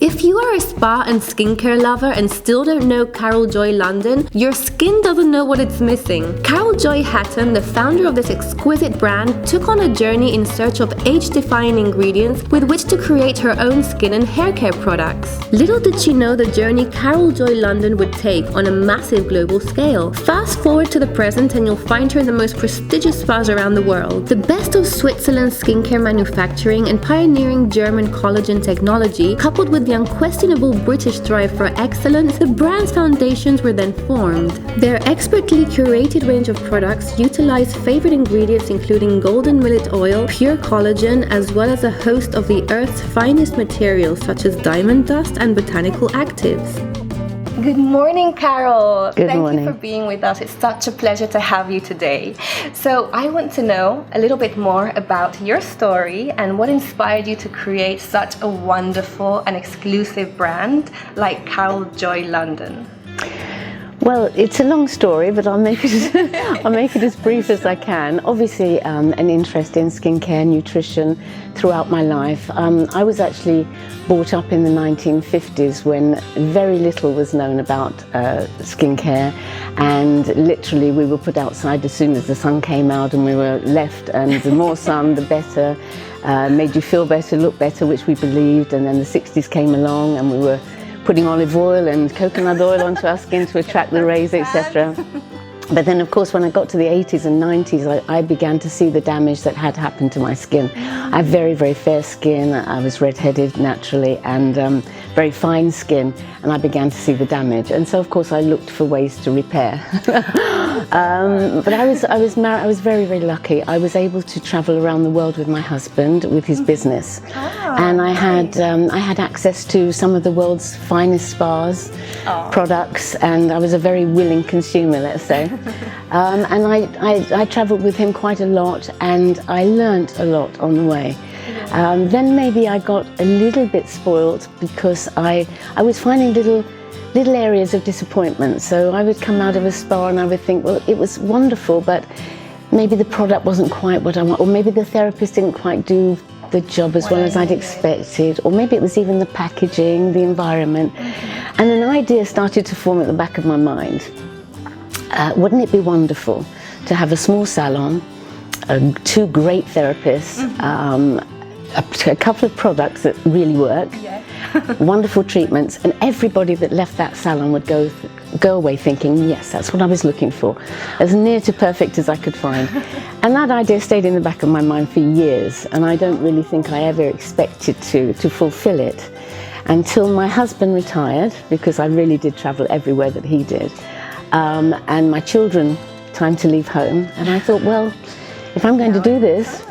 If you are a spa and skincare lover and still don't know Carol Joy London, your skin doesn't know what it's missing. Carol Joy Hatton, the founder of this exquisite brand, took on a journey in search of age-defying ingredients with which to create her own skin and hair care products. Little did she know the journey Carol Joy London would take on a massive global scale. Fast forward to the present and you'll find her in the most prestigious spas around the world. The best of Switzerland's skincare manufacturing and pioneering German collagen technology, coupled with the unquestionable British drive for excellence, the brand's foundations were then formed. Their expertly curated range of products utilize favorite ingredients including golden millet oil, pure collagen, as well as a host of the Earth's finest materials such as diamond dust and botanical actives. Good morning, Carol. Good morning. Thank you for being with us. It's such a pleasure to have you today. So I want to know a little bit more about your story and what inspired you to create such a wonderful and exclusive brand like Carol Joy London. Well, it's a long story, but I'll make it as brief as I can. Obviously, an interest in skincare, nutrition throughout my life. I was actually brought up in the 1950s when very little was known about skincare, and literally we were put outside as soon as the sun came out, and we were left, and the more sun, the better. Made you feel better, look better, which we believed, and then the 60s came along and we were putting olive oil and coconut oil onto our skin to attract the rays, etc. But then, of course, when I got to the 80s and 90s, I began to see the damage that had happened to my skin. I have very, very fair skin. I was redheaded naturally, and very fine skin, and I began to see the damage. And so, of course, I looked for ways to repair. But I was married. I was very, very lucky. I was able to travel around the world with my husband, with his business, and I had access to some of the world's finest spas, products, and I was a very willing consumer, let's say. And I travelled with him quite a lot, and I learnt a lot on the way. Then maybe I got a little bit spoiled because I was finding little areas of disappointment. So I would come out of a spa and I would think, well, it was wonderful, but maybe the product wasn't quite what I want, or maybe the therapist didn't quite do the job as well as I'd expected, or maybe it was even the packaging, the environment. And an idea started to form at the back of my mind. Wouldn't it be wonderful to have a small salon, two great therapists, a couple of products that really work, wonderful treatments, and everybody that left that salon would go away thinking, yes, that's what I was looking for, as near to perfect as I could find. And that idea stayed in the back of my mind for years, and I don't really think I ever expected to fulfill it until my husband retired, because I really did travel everywhere that he did, and my children, time to leave home, and I thought, well, if I'm going to do this,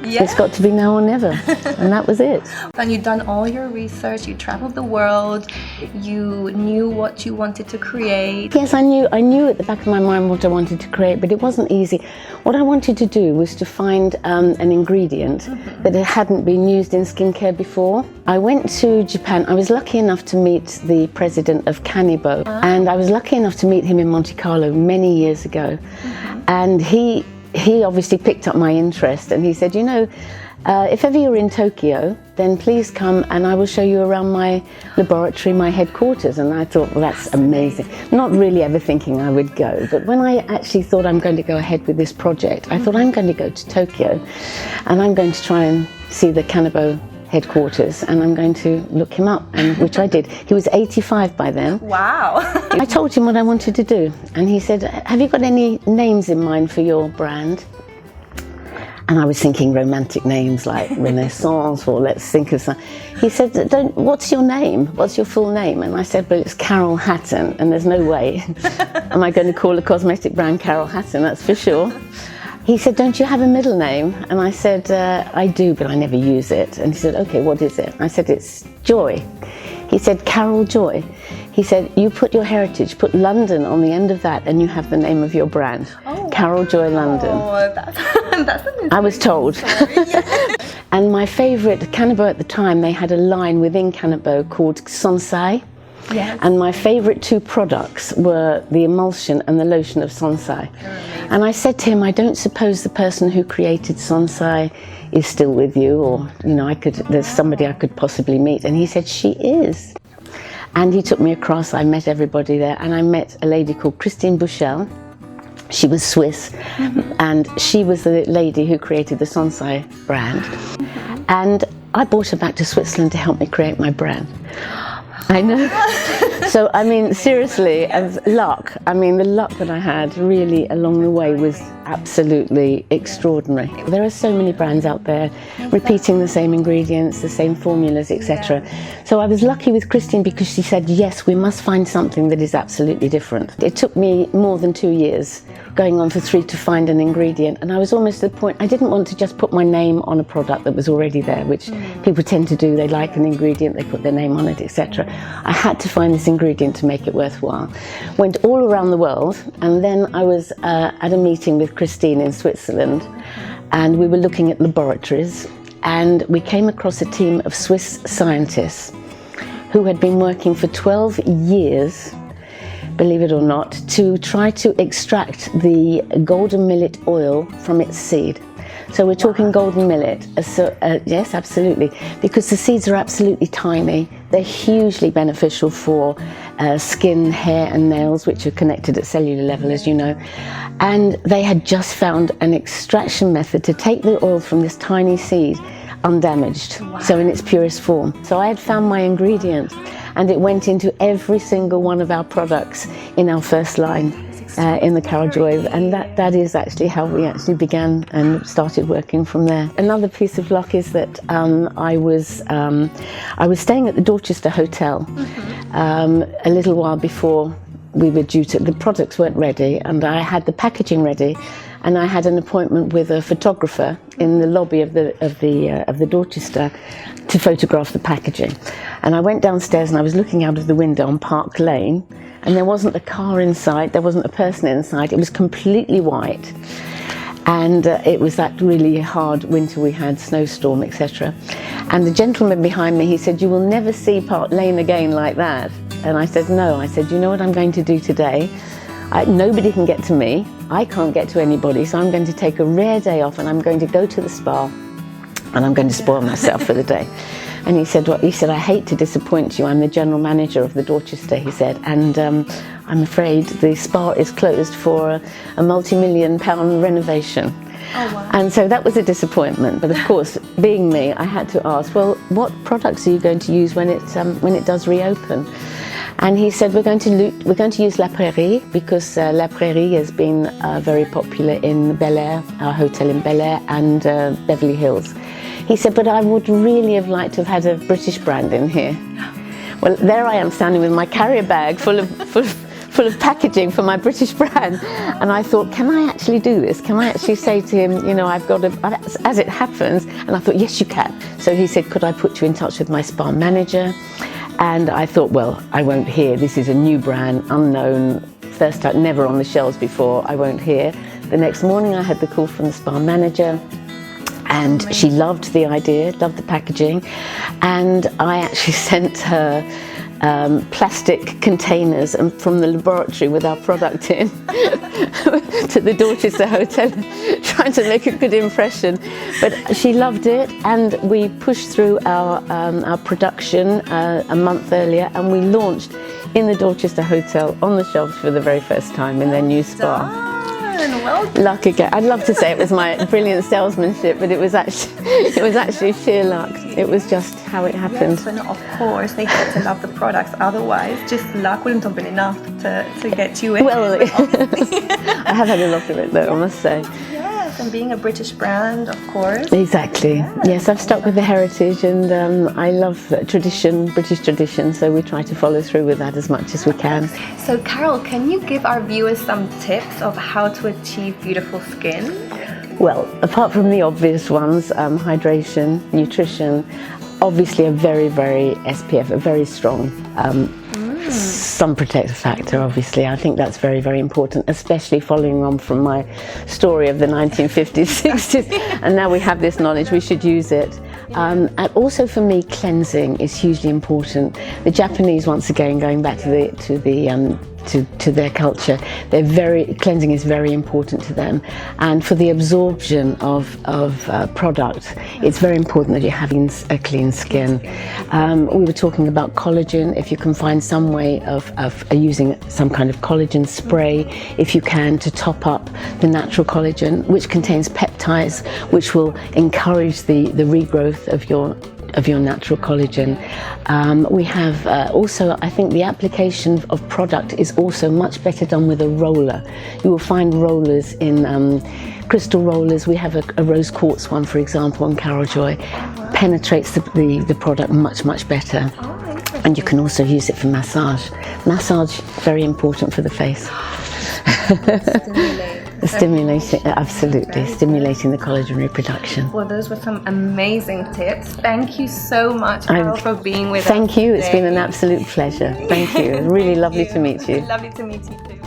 it's got to be now or never, and that was it. And you'd done all your research, you traveled the world, you knew what you wanted to create. Yes, I knew at the back of my mind what I wanted to create, but it wasn't easy. What I wanted to do was to find an ingredient that hadn't been used in skincare before. I went to Japan. I was lucky enough to meet the president of Canibo, and I was lucky enough to meet him in Monte Carlo many years ago. And he obviously picked up my interest, and he said, you know, if ever you're in Tokyo, then please come and I will show you around my laboratory, my headquarters. And I thought, well, that's amazing. Not really ever thinking I would go, but when I actually thought I'm going to go ahead with this project, I thought I'm going to go to Tokyo and I'm going to try and see the Canibo headquarters, and I'm going to look him up, and which I did. He was 85 by then. Wow. I told him what I wanted to do, and he said, have you got any names in mind for your brand? And I was thinking romantic names like Renaissance, or let's think of some. He said, what's your name? What's your full name? And I said, well, it's Carol Hatton, and there's no way am I going to call a cosmetic brand Carol Hatton, that's for sure. He said, don't you have a middle name? And I said, I do, but I never use it. And he said, okay, what is it? I said, it's Joy. He said, Carol Joy. He said, you put your heritage, put London on the end of that, and you have the name of your brand. Carol Joy London. Oh, that's an I was told. And my favourite, Canibo at the time, they had a line within Canibo called Sonsai. Yes. And my favorite two products were the emulsion and the lotion of Sonsai. And I said to him, I don't suppose the person who created Sonsai is still with you, or there's somebody I could possibly meet. And he said, she is. And he took me across. I met everybody there, and I met a lady called Christine Buchel. She was Swiss, and she was the lady who created the Sonsai brand. And I brought her back to Switzerland to help me create my brand. I know. So, I mean, seriously, as luck, the luck that I had really along the way was absolutely extraordinary. There are so many brands out there repeating the same ingredients, the same formulas, etc. So I was lucky with Christine because she said, yes, we must find something that is absolutely different. It took me more than 2 years, going on for 3, to find an ingredient. And I was almost at the point, I didn't want to just put my name on a product that was already there, which people tend to do. They like an ingredient, they put their name on it, etc. I had to find this ingredient to make it worthwhile. Went all around the world, and then I was at a meeting with Christine in Switzerland, and we were looking at laboratories, and we came across a team of Swiss scientists who had been working for 12 years, believe it or not, to try to extract the golden millet oil from its seed. So we're talking golden millet, yes, absolutely, because the seeds are absolutely tiny. They're hugely beneficial for skin, hair and nails, which are connected at cellular level, as you know. And they had just found an extraction method to take the oil from this tiny seed undamaged, so in its purest form. So I had found my ingredient, and it went into every single one of our products in our first line in the Carol Joy, and that is actually how we actually began and started working from there. Another piece of luck is that I was staying at the Dorchester Hotel a little while before we were due to, the products weren't ready, and I had the packaging ready, and I had an appointment with a photographer in the lobby of the Dorchester to photograph the packaging. And I went downstairs and I was looking out of the window on Park Lane, and there wasn't a car in sight, there wasn't a person in sight, it was completely white. And it was that really hard winter we had, snowstorm, etc. And the gentleman behind me, he said, you will never see Park Lane again like that. And I said, no. I said, you know what I'm going to do today? Nobody can get to me, I can't get to anybody, so I'm going to take a rare day off, and I'm going to go to the spa, and I'm going to spoil myself for the day. And he said, well, I hate to disappoint you, I'm the general manager of the Dorchester, he said, and I'm afraid the spa is closed for a multi-million-pound renovation. Oh, wow. And so that was a disappointment, but of course, being me, I had to ask, well, what products are you going to use when it does reopen? And he said, we're going to use La Prairie, because La Prairie has been very popular in Bel Air, our hotel in Bel Air, and Beverly Hills. He said, but I would really have liked to have had a British brand in here. Well, there I am standing with my carrier bag full of packaging for my British brand. And I thought, can I actually do this? Can I actually say to him, I've got as it happens? And I thought, yes, you can. So he said, could I put you in touch with my spa manager? And I thought, well, I won't hear. This is a new brand, unknown, first time, never on the shelves before. I won't hear. The next morning I had the call from the spa manager, and she loved the idea, loved the packaging, and I actually sent her plastic containers from the laboratory with our product in to the Dorchester Hotel, trying to make a good impression. But she loved it, and we pushed through our production a month earlier, and we launched in the Dorchester Hotel on the shelves for the very first time in their new spa. Well, luck again. I'd love to say it was my brilliant salesmanship, but it was actually sheer luck. It was just how it happened. Yes, and of course they get to love the products. Otherwise, just luck wouldn't have been enough to get you in. Well, I have had a lot of it, though, I must say. Yes, and being a British brand, of course. Exactly. Yes, I've stuck with the heritage, and I love tradition, British tradition, so we try to follow through with that as much as we can. So, Carol, can you give our viewers some tips of how to achieve beautiful skin? Well, apart from the obvious ones, hydration, nutrition, obviously a very, very SPF, a very strong sun protector factor, obviously. I think that's very, very important, especially following on from my story of the 1950s, 60s, and now we have this knowledge, we should use it. And also for me, cleansing is hugely important. The Japanese, once again, going back to their culture, cleansing is very important to them, and for the absorption of product, it's very important that you're having a clean skin. We were talking about collagen. If you can find some way of using some kind of collagen spray, if you can, to top up the natural collagen, which contains peptides, which will encourage the regrowth of your natural collagen. We have also, I think the application of product is also much better done with a roller. You will find rollers in crystal rollers. We have a rose quartz one, for example, on Carol Joy. Penetrates the product much better. And you can also use it for massage. Massage, very important for the face. Stimulating the collagen reproduction. Well, those were some amazing tips. Thank you so much, Carol, for being with us. Thank you. Today. It's been an absolute pleasure. Thank you. Really lovely to meet you. Lovely to meet you too.